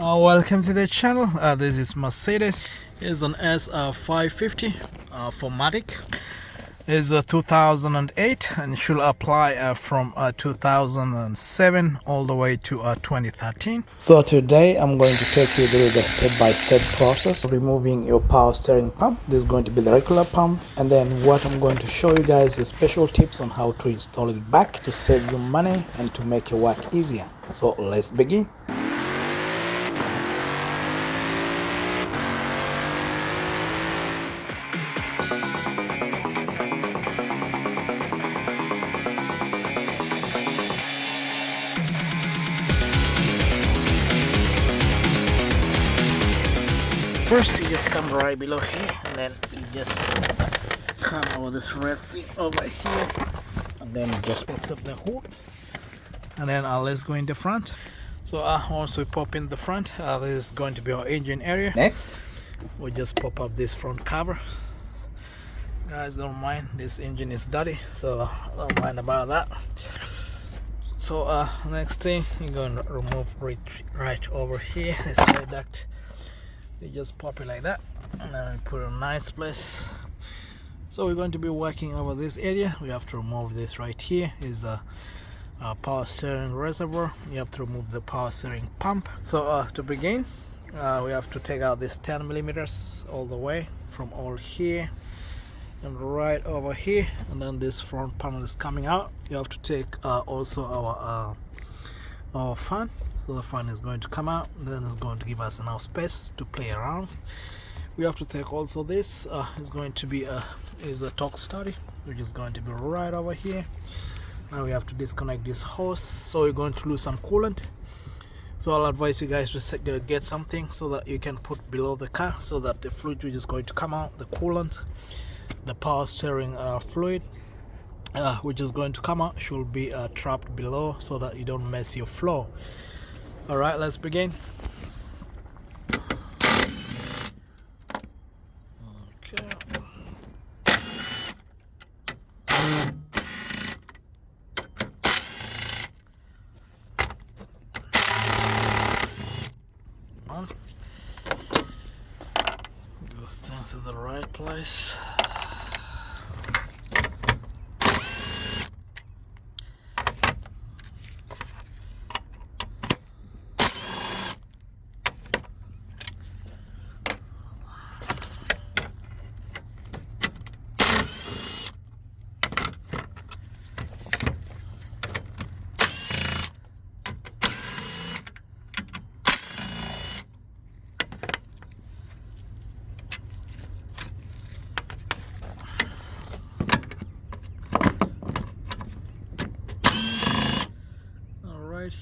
Welcome to the channel. This is Mercedes. It's an S550 4matic. It's a 2008 and should apply from 2007 all the way to 2013. So today I'm going to take you through the step-by-step process of removing your power steering pump. This is going to be the regular pump, and then what I'm going to show you guys is special tips on how to install it back to save you money and to make your work easier. So let's begin. First, you just come right below here, and then you just come over this red thing over here, and then you just pops up the hood, and then let's go in the front. So once we pop in the front, this is going to be our engine area. Next, we just pop up this front cover. Guys, don't mind, this engine is dirty, so don't mind about that. So next thing, you're going to remove right over here this air duct. You just pop it like that, and then we put it in a nice place. So we're going to be working over this area. We have to remove this right here. Is a power steering reservoir. You have to remove the power steering pump. So to begin, we have to take out this 10 millimeters all the way from all here and right over here, and then this front panel is coming out. You have to take also our fan. So the fan is going to come out, then it's going to give us enough space to play around. We have to take also this is going to be a torque study, which is going to be right over here. Now we have to disconnect this hose, so you're going to lose some coolant. So I'll advise you guys to get something so that you can put below the car, so that the fluid which is going to come out, the coolant, the power steering fluid which is going to come out should be trapped below, so that you don't mess your flow. All right, let's begin. Okay. Those things in the right place.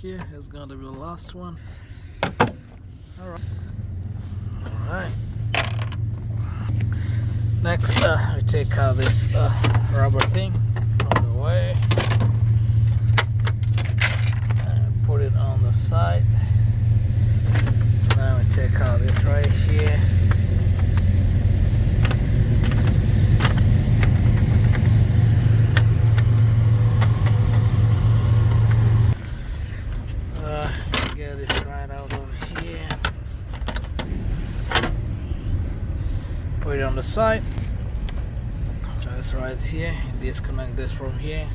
Here is going to be the last one. All right. Next, we take this rubber thing from the way and put it on the side. Now we take out this right here. Put it on the side, just right here, and disconnect this from here.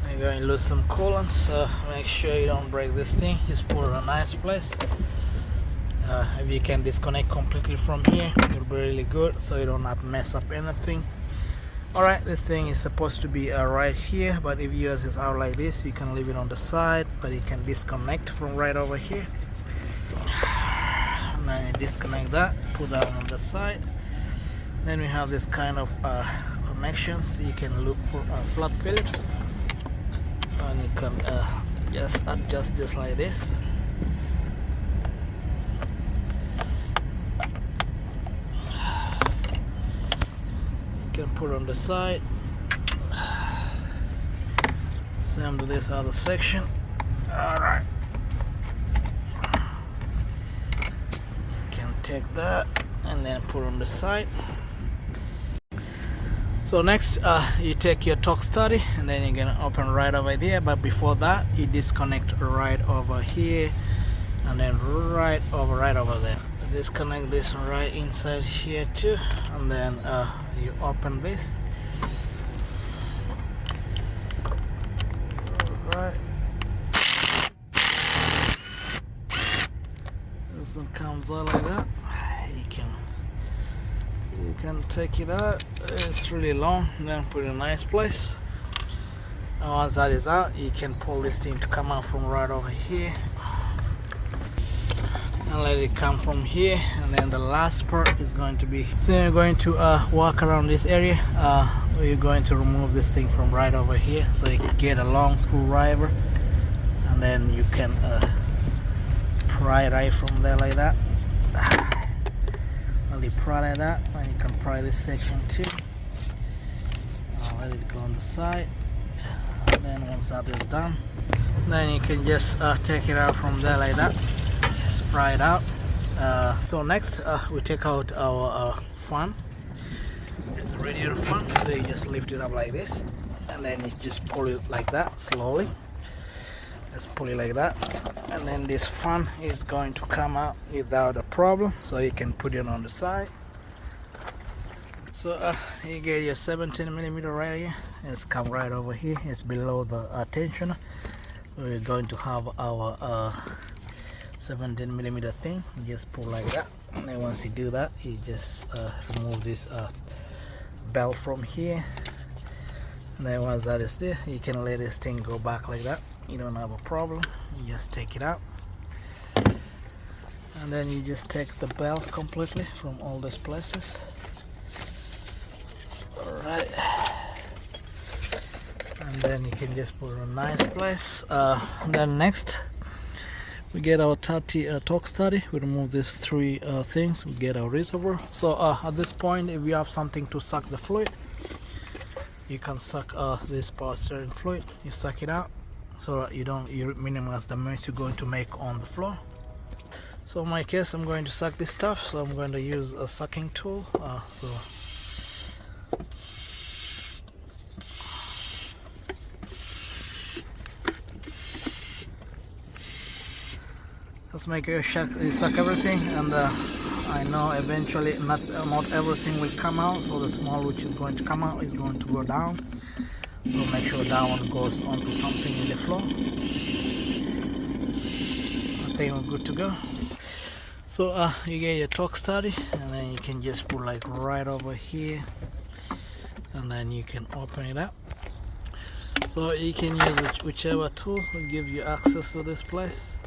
You're going to lose some coolant, so make sure you don't break this thing. Just put it in a nice place. If you can disconnect completely from here, it'll be really good, so you don't have to mess up anything. Alright, this thing is supposed to be right here, but if yours is out like this, you can leave it on the side, but you can disconnect from right over here. And then you disconnect that, put that on the side. Then we have this kind of connections. You can look for flat Phillips, and you can just adjust this like this. Can put on the side. Same to this other section. All right. You can take that and then put on the side. So next you take your torque study and then you're gonna open right over there, but before that you disconnect right over here and then right over there. Disconnect this right inside here too, and then you open this. Right, this one comes out like that. You can take it out. It's really long, then put it in a nice place. And once that is out, you can pull this thing to come out from right over here and let it come from here. And then the last part is going to be, so you're going to walk around this area where you're going to remove this thing from right over here, so you can get a long screwdriver and then you can pry right from there like that. You pry like that, and you can pry this section too. I'll let it go on the side, and then once that is done, then you can just take it out from there like that. Just pry it out. So next we take out our fan. It's a radiator fan, so you just lift it up like this, and then you just pull it like that slowly. Just pull it like that, and then this fan is going to come out without a problem, so you can put it on the side. So you get your 17mm right here. It's come right over here. It's below the tensioner. So we're going to have our 17mm thing. You just pull like that, and then once you do that, you just remove this belt from here, and then once that is there, you can let this thing go back like that. You don't have a problem. You just take it out, and then you just take the belt completely from all these places. Alright, and then you can just put it in a nice place. Then next we get our 30 torque study. We remove these three things. We get our reservoir. So at this point, if you have something to suck the fluid, you can suck this power steering fluid. You suck it out, so that you minimize the mess you're going to make on the floor. So in my case, I'm going to suck this stuff, so I'm going to use a sucking tool. Let's make sure you suck everything, and I know eventually not everything will come out, so the small which is going to come out is going to go down. So make sure that one goes onto something in the floor. I think we're good to go. So you get your torque study, and then you can just put like right over here, and then you can open it up. So you can use whichever tool will give you access to this place.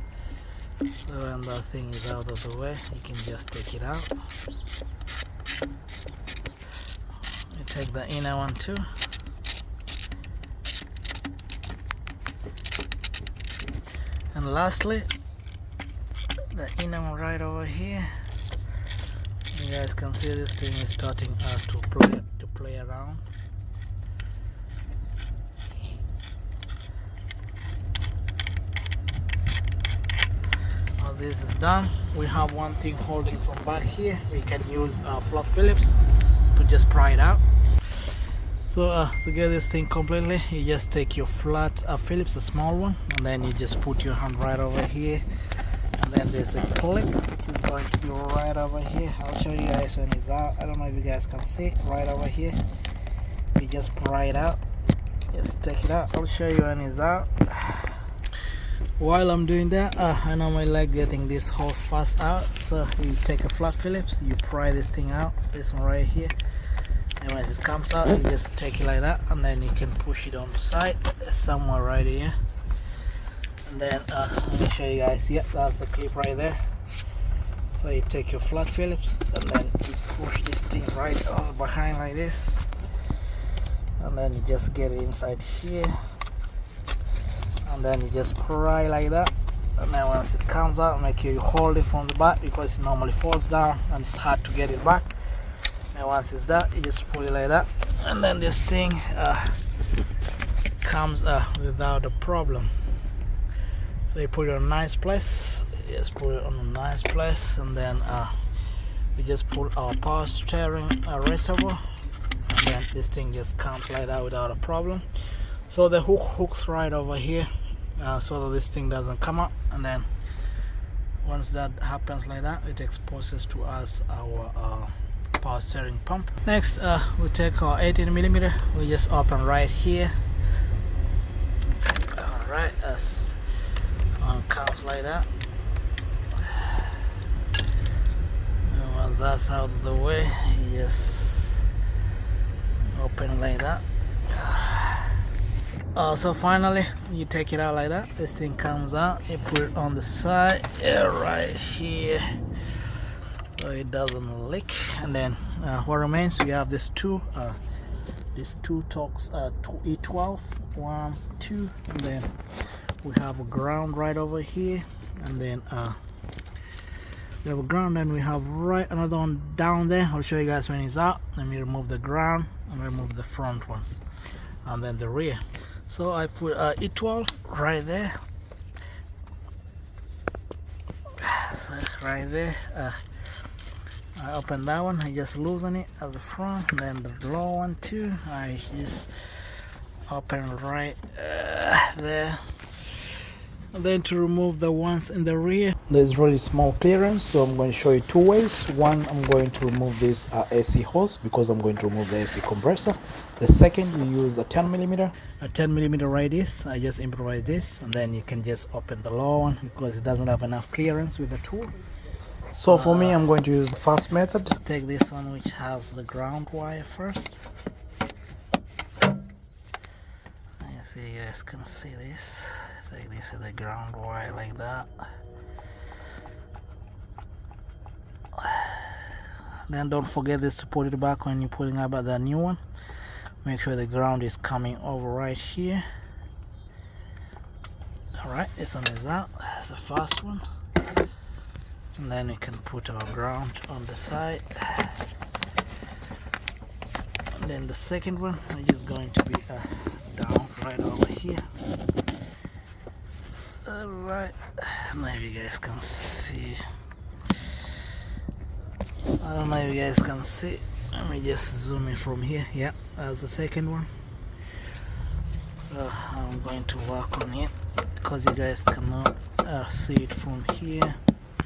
So when that thing is out of the way, you can just take it out. You take the inner one too. And lastly, the inner one right over here. You guys can see this thing is starting to play around. Once this is done, we have one thing holding from back here. We can use flat Phillips to just pry it out. So to get this thing completely, you just take your flat Phillips, a small one, and then you just put your hand right over here, and then there's a clip which is going to be right over here. I'll show you guys when it's out. I don't know if you guys can see it right over here. You just pry it out, just take it out. I'll show you when it's out. While I'm doing that, I normally like getting this hose fast out, so you take a flat Phillips, you pry this thing out, this one right here, and once it comes out, you just take it like that, and then you can push it on the side somewhere right here. And then let me show you guys. Yep, that's the clip right there. So you take your flat Phillips, and then you push this thing right over behind like this, and then you just get it inside here, and then you just pry like that. And then once it comes out, make sure you hold it from the back, because it normally falls down and it's hard to get it back. And once it's done, you just pull it like that, and then this thing comes without a problem. So you put it on a nice place, just put it on a nice place, and then we just pull our power steering reservoir, and then this thing just comes like that without a problem. So the hook hooks right over here, so that this thing doesn't come up, and then once that happens like that, it exposes to us our power steering pump. Next, we take our 18mm, we just open right here. Alright, as one comes like that. And once that's out of the way, just open like that. So finally, you take it out like that. This thing comes out, you put it on the side, right here, so it doesn't leak. And then what remains, we have these two Torx E12, 1, 2, and then we have a ground right over here, and then we have a ground, and we have right another one down there. I'll show you guys when it's out. Let me remove the ground and remove the front ones, and then the rear. So I put E12 right there, I open that one, I just loosen it at the front, and then the lower one too, I just open right there. And then to remove the ones in the rear, there's really small clearance, so I'm going to show you two ways. One, I'm going to remove this AC hose, because I'm going to remove the AC compressor. The second, you use a 10mm radius. I just improvise this, and then you can just open the lower one because it doesn't have enough clearance with the tool. So for me, I'm going to use the first method. Take this one which has the ground wire first. I see you guys can see this. Take this is the ground wire like that. Then don't forget this to put it back when you're putting up the new one. Make sure the ground is coming over right here. Alright, this one is out. That's the first one. And then we can put our ground on the side. And then the second one is just going to be down right over here. Alright, maybe you guys can see. I don't know if you guys can see. Let me just zoom in from here. Yeah, that's the second one. So I'm going to work on it because you guys cannot see it from here.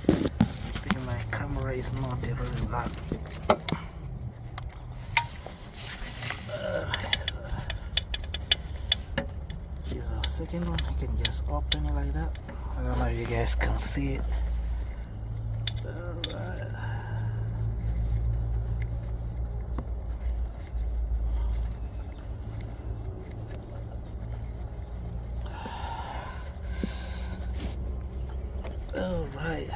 I think my camera is not really that. Here's the second one. I can just open it like that. I don't know if you guys can see it. Alright. Alright,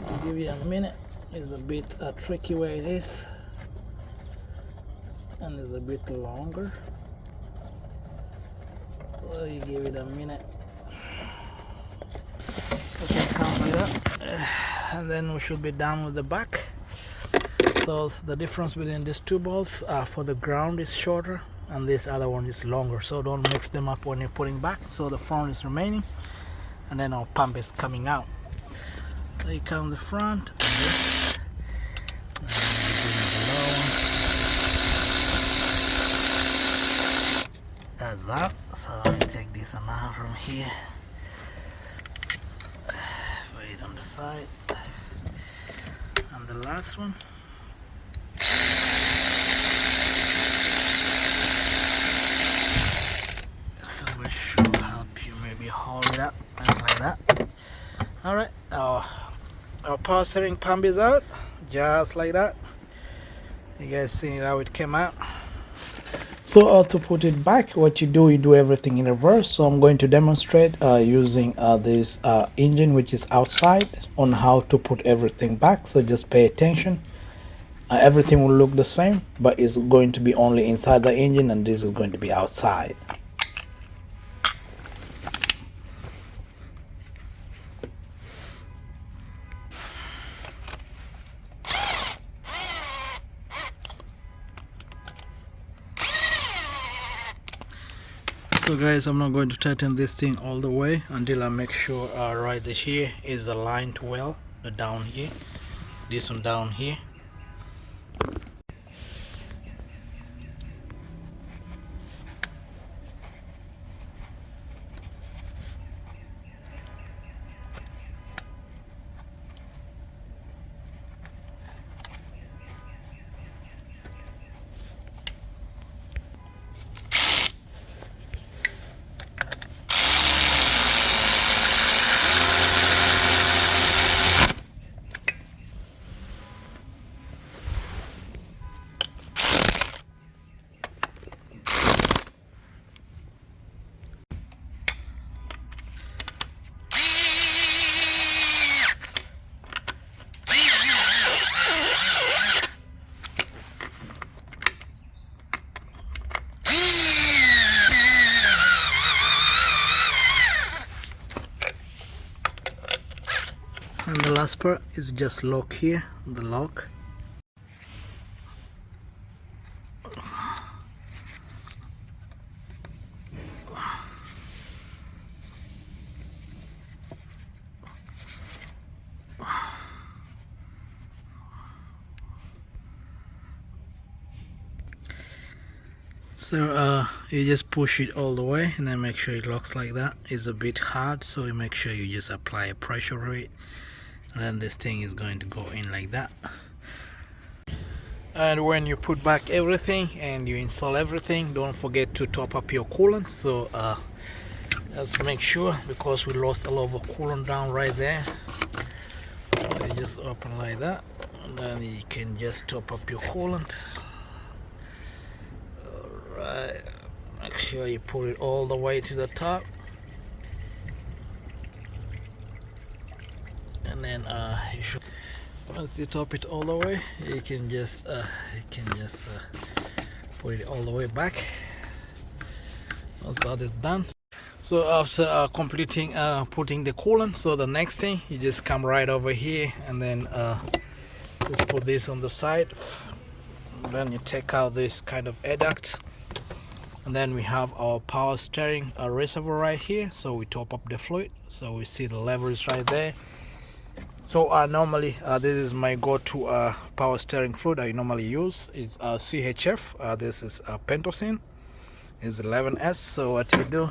I'll give you a minute. It's a bit tricky where it is, and it's a bit longer, so you give it a minute. Okay, come like that, and then we should be done with the back. So the difference between these two bolts for the ground is shorter, and this other one is longer, so don't mix them up when you're putting back. So the front is remaining, and then our pump is coming out. So you come the front, and that's that. So let me take this one out from here, put it on the side, and the last one. So we should help you maybe hold it up, just like that. Alright, our power steering pump is out, just like that. You guys see how it came out. So to put it back, what you do everything in reverse. So I'm going to demonstrate using this engine which is outside on how to put everything back. So just pay attention. Everything will look the same, but it's going to be only inside the engine, and this is going to be outside. So guys, I'm not going to tighten this thing all the way until I make sure right here is aligned well, down here. this one down here. And the last part is just lock here, the lock. So you just push it all the way and then make sure it locks like that. It's a bit hard, so you make sure you just apply a pressure rate, and then this thing is going to go in like that. And when you put back everything and you install everything, don't forget to top up your coolant. So just make sure, because we lost a lot of coolant down right there. You just open like that, and then you can just top up your coolant. Alright, make sure you put it all the way to the top, and then you should, once you top it all the way, you can just put it all the way back once that is done. So after completing putting the coolant, so the next thing, you just come right over here and then just put this on the side, and then you take out this kind of air duct. And then we have our power steering reservoir right here, so we top up the fluid. So we see the levers right there. So normally this is my go-to power steering fluid I normally use. It's CHF. This is Pentocene. It's 11S. So what you do,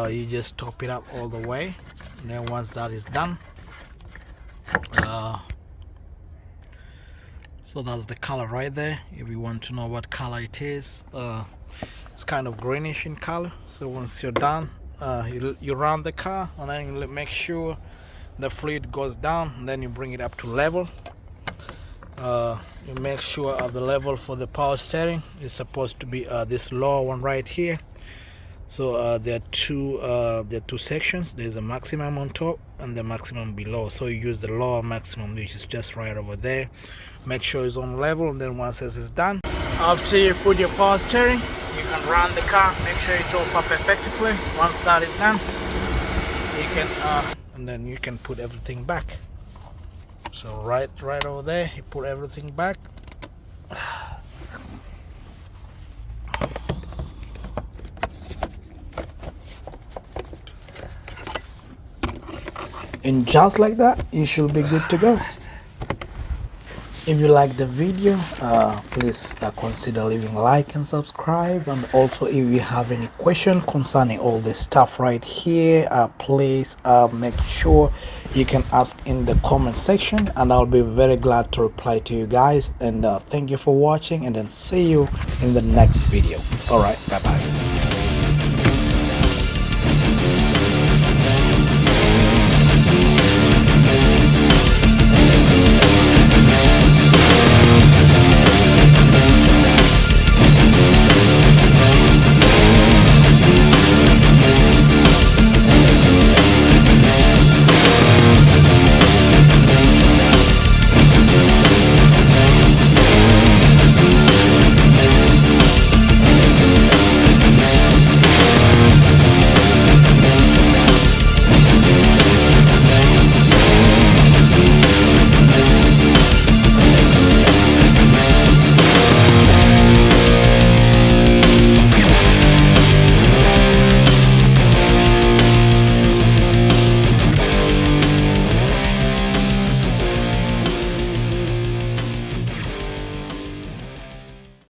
you just top it up all the way, and then once that is done, so that's the color right there. If you want to know what color it is, it's kind of greenish in color. So once you're done, you run the car, and then you make sure the fluid goes down, and then you bring it up to level. You make sure the level for the power steering is supposed to be this lower one right here. So there are two sections. There's a maximum on top and the maximum below. So you use the lower maximum, which is just right over there. Make sure it's on level, and then once this is done, after you put your power steering, you can run the car. Make sure you top up effectively. Once that is done, you can and then you can put everything back. So right over there, you put everything back. And just like that, you should be good to go. If you like the video, please consider leaving a like and subscribe. And also, if you have any question concerning all this stuff right here, please make sure you can ask in the comment section, and I'll be very glad to reply to you guys. And thank you for watching, and then see you in the next video. All right, bye bye.